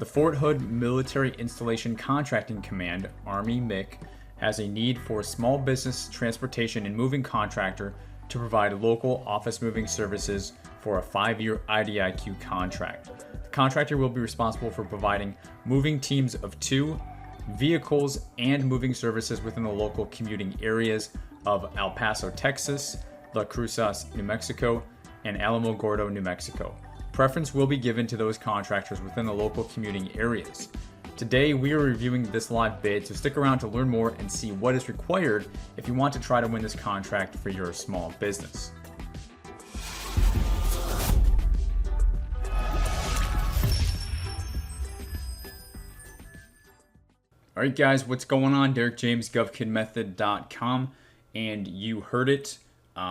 The Fort Hood Military Installation Contracting Command, Army MIC, has a need for small business transportation and moving contractor to provide local office moving services for a 5-year IDIQ contract. The contractor will be responsible for providing moving teams of 2, vehicles, and moving services within the local commuting areas of El Paso, Texas, La Cruces, New Mexico, and Alamogordo, New Mexico. Preference will be given to those contractors within the local commuting areas. Today, we are reviewing this live bid, so stick around to learn more and see what is required if you want to try to win this contract for your small business. All right, guys, what's going on? Derek James, GovKidMethod.com, and you heard it.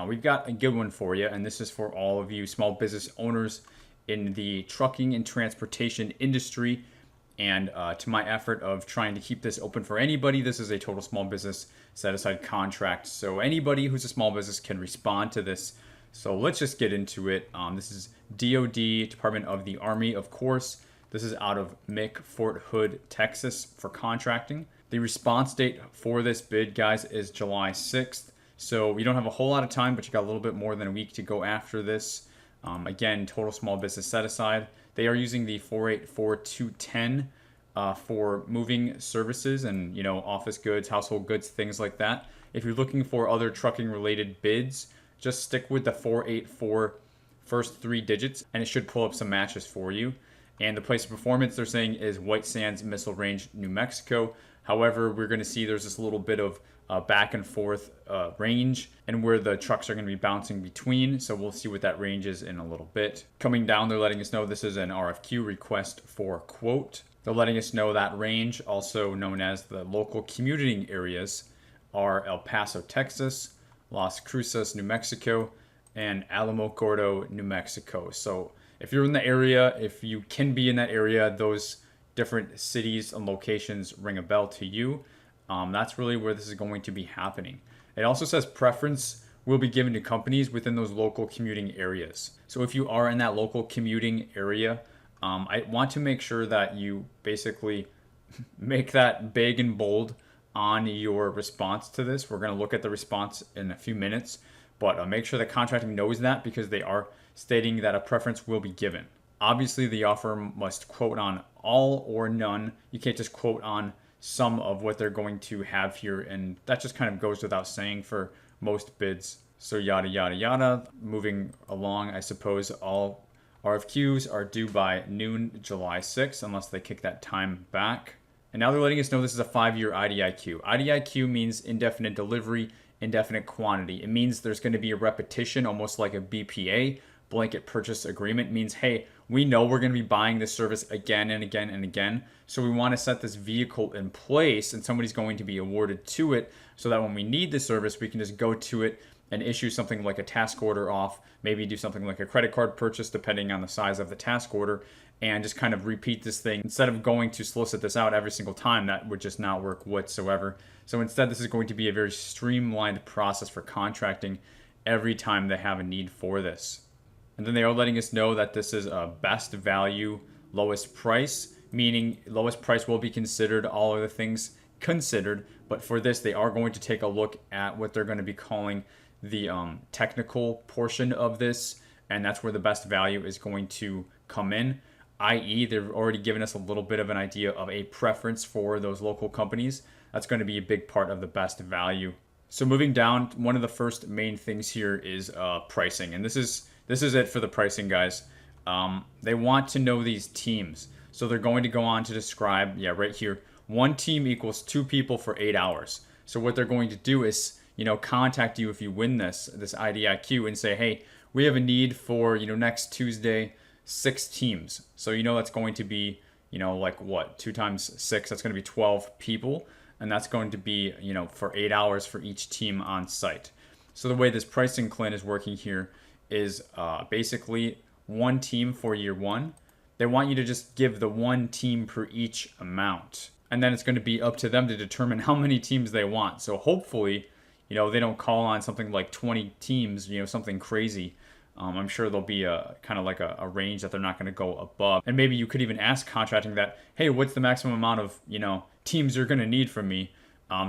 We've got a good one for you, and this is for all of you small business owners in the trucking and transportation industry. And to my effort of trying to keep this open for anybody, this is a total small business set-aside contract. So anybody who's a small business can respond to this. So let's just get into it. This is DoD, Department of the Army, of course. This is out of MIC, Fort Hood, Texas for contracting. The response date for this bid, guys, is July 6th. So you don't have a whole lot of time, but you got a little bit more than a week to go after this. Again, total small business set aside. They are using the 484210 for moving services and, office goods, household goods, things like that. If you're looking for other trucking related bids, just stick with the 484 first 3 digits and it should pull up some matches for you. And the place of performance they're saying is White Sands Missile Range, New Mexico. However, we're going to see there's this little bit of back and forth range and where the trucks are going to be bouncing between. So we'll see what that range is in a little bit. Coming down, they're letting us know this is an RFQ, request for quote. They're letting us know that range, also known as the local commuting areas, are El Paso, Texas, Las Cruces, New Mexico, and Alamogordo, New Mexico. So if you're in the area, if you can be in that area, those different cities and locations ring a bell to you. That's really where this is going to be happening. It also says preference will be given to companies within those local commuting areas. So if you are in that local commuting area, I want to make sure that you basically make that big and bold on your response to this. We're going to look at the response in a few minutes, but make sure that contracting knows that because they are stating that a preference will be given. Obviously, the offer must quote on all or none. You can't just quote on some of what they're going to have here, and that just kind of goes without saying for most bids. So yada, yada, yada. Moving along, I suppose all RFQs are due by noon July 6th, unless they kick that time back. And now they're letting us know this is a 5-year IDIQ. IDIQ means indefinite delivery, indefinite quantity. It means there's going to be a repetition, almost like a BPA, blanket purchase agreement. It means, hey, we know we're going to be buying this service again and again and again. So we want to set this vehicle in place and somebody's going to be awarded to it so that when we need the service, we can just go to it and issue something like a task order off, maybe do something like a credit card purchase depending on the size of the task order, and just kind of repeat this thing. Instead of going to solicit this out every single time, that would just not work whatsoever. So instead, this is going to be a very streamlined process for contracting every time they have a need for this. And then they are letting us know that this is a best value, lowest price, meaning lowest price will be considered, all other things considered. But for this, they are going to take a look at what they're going to be calling the technical portion of this. And that's where the best value is going to come in, i.e. they've already given us a little bit of an idea of a preference for those local companies. That's going to be a big part of the best value. So moving down, one of the first main things here is pricing. And this is it for the pricing, guys. They want to know these teams. So they're going to go on to describe, right here, 1 team equals 2 people for 8 hours. So what they're going to do is, contact you if you win this IDIQ and say, hey, we have a need for, next Tuesday, 6 teams. So, that's going to be, like what, 2 times 6, that's going to be 12 people. And that's going to be, for 8 hours for each team on site. So the way this pricing, Clint, is working here is basically 1 team for year 1. They want you to just give the 1 team per each amount. And then it's going to be up to them to determine how many teams they want. So hopefully, they don't call on something like 20 teams, something crazy. I'm sure there'll be a kind of like a range that they're not going to go above. And maybe you could even ask contracting that, hey, what's the maximum amount of, teams you're going to need from me,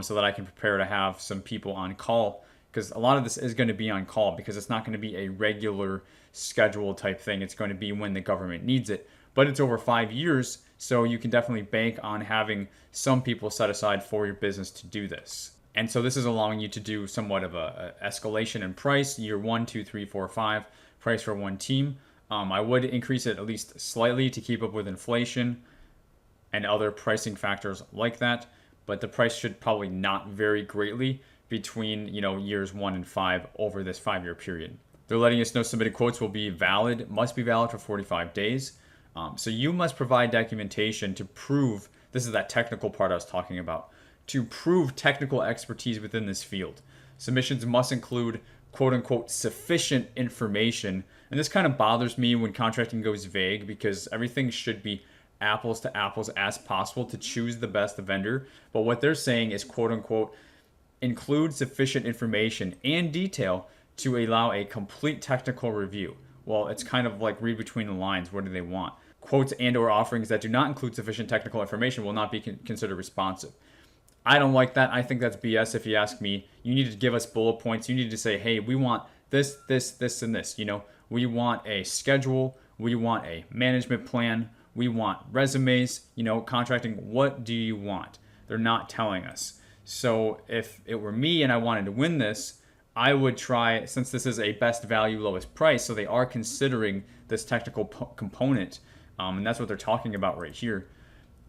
so that I can prepare to have some people on call. Because a lot of this is going to be on call, because it's not going to be a regular schedule type thing. It's going to be when the government needs it. But it's over 5 years, so you can definitely bank on having some people set aside for your business to do this. And so this is allowing you to do somewhat of a escalation in price, year 1, 2, 3, 4, 5, price for one team. I would increase it at least slightly to keep up with inflation and other pricing factors like that. But the price should probably not vary greatly between, years 1 and 5 over this 5-year period. They're letting us know submitted quotes must be valid for 45 days. So you must provide documentation to prove, this is that technical part I was talking about, to prove technical expertise within this field. Submissions must include quote unquote sufficient information. And this kind of bothers me when contracting goes vague, because everything should be apples to apples as possible to choose the best vendor. But what they're saying is quote unquote include sufficient information and detail to allow a complete technical review. Well, it's kind of like read between the lines. What do they want? Quotes and or offerings that do not include sufficient technical information will not be considered responsive. I don't like that. I think that's BS if you ask me. You need to give us bullet points. You need to say, hey, we want this, this, this, and this. We want a schedule. We want a management plan. We want resumes. Contracting, what do you want? They're not telling us. So if it were me and I wanted to win this, I would try, since this is a best value, lowest price, so they are considering this technical component, and that's what they're talking about right here.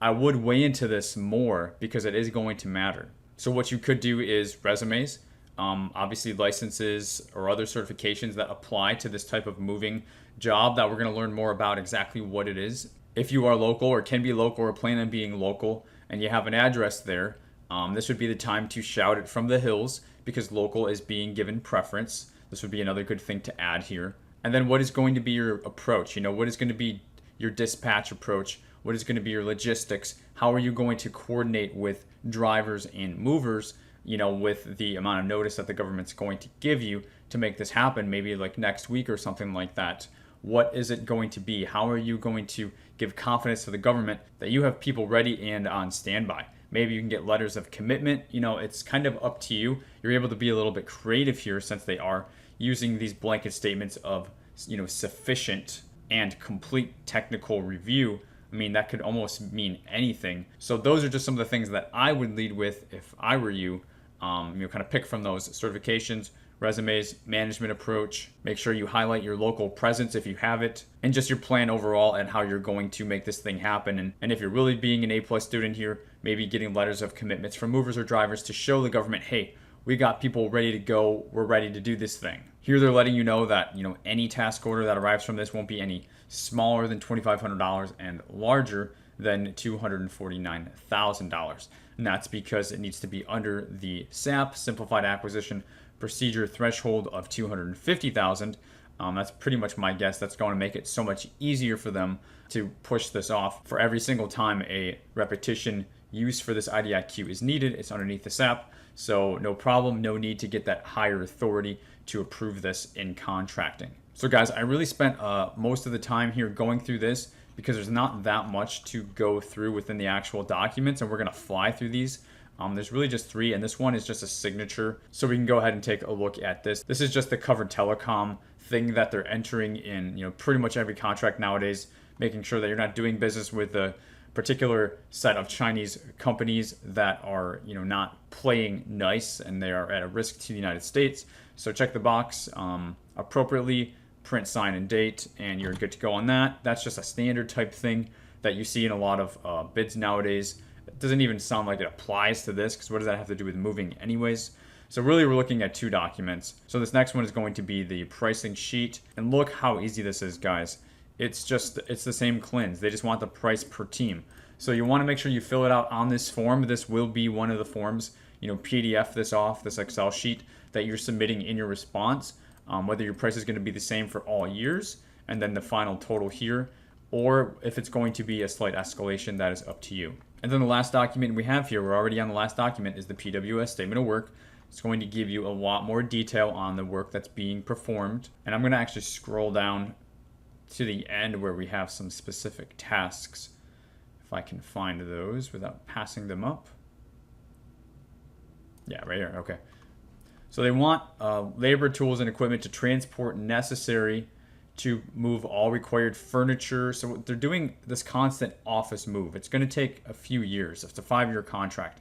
I would weigh into this more because it is going to matter. So what you could do is resumes, obviously licenses or other certifications that apply to this type of moving job that we're going to learn more about exactly what it is. If you are local or can be local or plan on being local and you have an address there, this would be the time to shout it from the hills because local is being given preference. This would be another good thing to add here. And then what is going to be your approach? What is going to be your dispatch approach? What is going to be your logistics? How are you going to coordinate with drivers and movers, with the amount of notice that the government's going to give you to make this happen, maybe like next week or something like that? What is it going to be? How are you going to give confidence to the government that you have people ready and on standby? Maybe you can get letters of commitment. It's kind of up to you. You're able to be a little bit creative here since they are using these blanket statements of, sufficient and complete technical review. I mean, that could almost mean anything. So those are just some of the things that I would lead with if I were you. Kind of pick from those certifications, resumes, management approach. Make sure you highlight your local presence if you have it, and just your plan overall and how you're going to make this thing happen. And if you're really being an A+ student here, maybe getting letters of commitments from movers or drivers to show the government, hey, we got people ready to go. We're ready to do this thing. Here they're letting you know that, any task order that arrives from this won't be any smaller than $2,500 and larger than $249,000. And that's because it needs to be under the SAP, Simplified Acquisition Procedure threshold of $250,000. That's pretty much my guess. That's going to make it so much easier for them to push this off. For every single time a repetition use for this IDIQ is needed, it's underneath the SAP. So no problem, no need to get that higher authority to approve this in contracting. So guys, I really spent most of the time here going through this because there's not that much to go through within the actual documents, and we're going to fly through these. There's really just 3, and this one is just a signature. So we can go ahead and take a look at this. This is just the covered telecom thing that they're entering in, pretty much every contract nowadays, making sure that you're not doing business with a particular set of Chinese companies that are, not playing nice and they are at a risk to the United States. So check the box appropriately, print, sign, and date, and you're good to go on that. That's just a standard type thing that you see in a lot of bids nowadays. It doesn't even sound like it applies to this because what does that have to do with moving anyways? So really we're looking at 2 documents. So this next one is going to be the pricing sheet, and look how easy this is, guys. It's the same cleanse. They just want the price per team. So you want to make sure you fill it out on this form. This will be one of the forms, PDF this off, this Excel sheet that you're submitting in your response, whether your price is going to be the same for all years, and then the final total here, or if it's going to be a slight escalation, that is up to you. And then the last document we have here, we're already on the last document, is the PWS Statement of Work. It's going to give you a lot more detail on the work that's being performed. And I'm going to actually scroll down to the end where we have some specific tasks, if I can find those without passing them up. Yeah, right here. Okay. So they want labor, tools, and equipment to transport necessary to move all required furniture. So they're doing this constant office move. It's going to take a few years. It's a 5-year contract.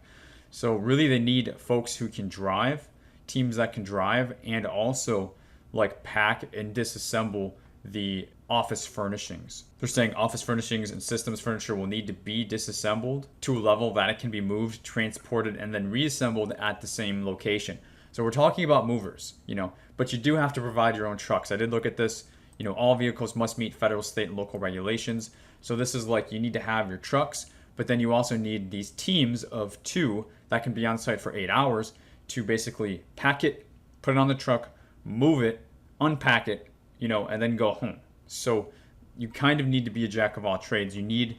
So really they need folks who can drive, teams that can drive, and also like pack and disassemble the office furnishings. They're saying office furnishings and systems furniture will need to be disassembled to a level that it can be moved, transported, and then reassembled at the same location. So we're talking about movers, but you do have to provide your own trucks. I did look at this. All vehicles must meet federal, state, and local regulations. So this is like you need to have your trucks, but then you also need these teams of 2 that can be on site for 8 hours to basically pack it, put it on the truck, move it, unpack it, and then go home. So you kind of need to be a jack of all trades. You need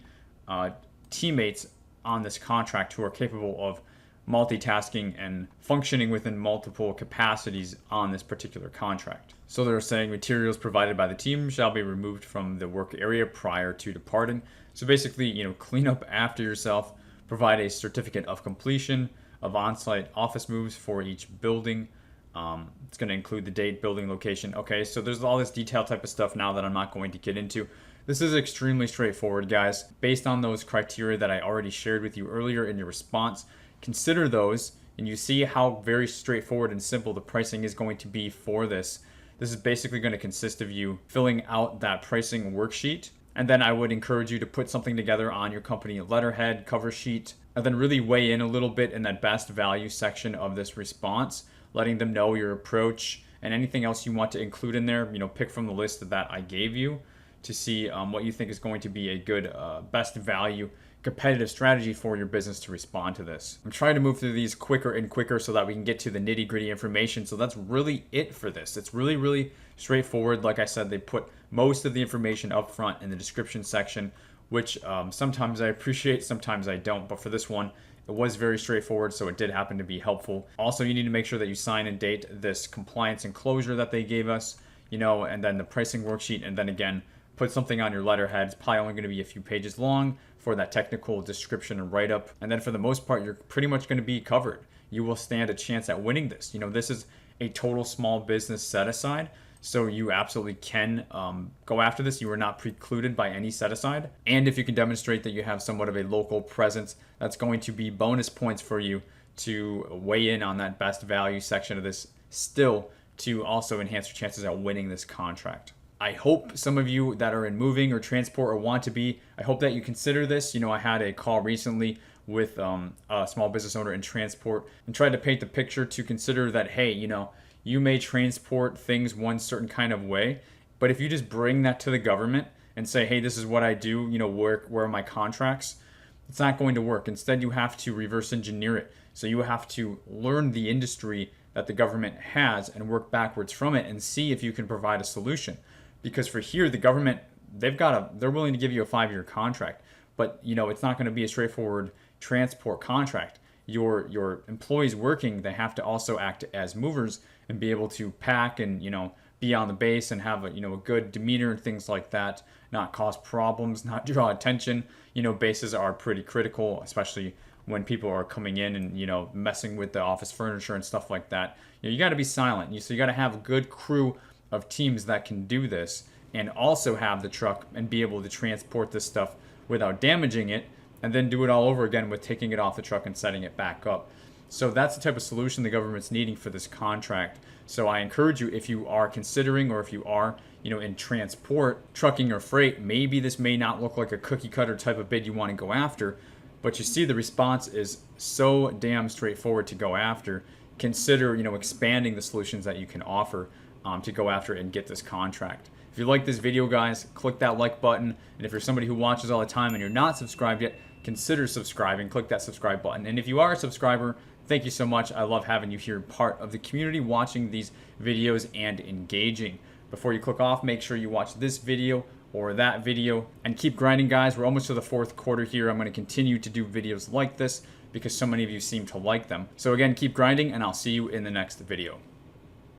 teammates on this contract who are capable of multitasking and functioning within multiple capacities on this particular contract. So they're saying materials provided by the team shall be removed from the work area prior to departing. So basically, clean up after yourself, provide a certificate of completion of on-site office moves for each building. It's going to include the date, building, location. Okay, so there's all this detail type of stuff now that I'm not going to get into. This is extremely straightforward, guys. Based on those criteria that I already shared with you earlier in your response, consider those, and you see how very straightforward and simple the pricing is going to be for this. This is basically going to consist of you filling out that pricing worksheet, and then I would encourage you to put something together on your company letterhead, cover sheet, and then really weigh in a little bit in that best value section of this response, letting them know your approach and anything else you want to include in there. Pick from the list that I gave you to see what you think is going to be a good best value competitive strategy for your business to respond to this. I'm trying to move through these quicker and quicker so that we can get to the nitty-gritty information. So that's really it for this. It's really, really straightforward. Like I said, they put most of the information up front in the description section, which sometimes I appreciate, sometimes I don't. But for this one, it was very straightforward, so it did happen to be helpful. Also, you need to make sure that you sign and date this compliance enclosure that they gave us, and then the pricing worksheet, and then again, put something on your letterhead. It's probably only going to be a few pages long for that technical description and write-up. And then for the most part, you're pretty much going to be covered. You will stand a chance at winning this. This is a total small business set-aside, so you absolutely can go after this. You are not precluded by any set-aside. And if you can demonstrate that you have somewhat of a local presence, that's going to be bonus points for you to weigh in on that best value section of this still to also enhance your chances at winning this contract. I hope some of you that are in moving or transport or want to be, I hope that you consider this. I had a call recently with a small business owner in transport and tried to paint the picture to consider that, hey, you may transport things one certain kind of way, but if you just bring that to the government and say, hey, this is what I do, where are my contracts? It's not going to work. Instead, you have to reverse engineer it. So you have to learn the industry that the government has and work backwards from it and see if you can provide a solution. Because for here, the government, they're willing to give you a 5-year contract, but it's not going to be a straightforward transport contract. Your employees working, they have to also act as movers and be able to pack and be on the base and have a good demeanor and things like that, not cause problems, not draw attention. Bases are pretty critical, especially when people are coming in and messing with the office furniture and stuff like that. You got to be silent. So you got to have a good crew of teams that can do this and also have the truck and be able to transport this stuff without damaging it, and then do it all over again with taking it off the truck and setting it back up. So that's the type of solution the government's needing for this contract. So I encourage you, if you are considering or if you are in transport, trucking or freight, maybe this may not look like a cookie cutter type of bid you want to go after, but you see the response is so damn straightforward to go after. Consider expanding the solutions that you can offer to go after and get this contract. If you like this video, guys, click that like button. And if you're somebody who watches all the time and you're not subscribed yet, consider subscribing. Click that subscribe button. And if you are a subscriber, thank you so much. I love having you here, part of the community, watching these videos and engaging. Before you click off, make sure you watch this video or that video and keep grinding, guys. We're almost to the 4th quarter here. I'm going to continue to do videos like this because so many of you seem to like them. So again, keep grinding, and I'll see you in the next video.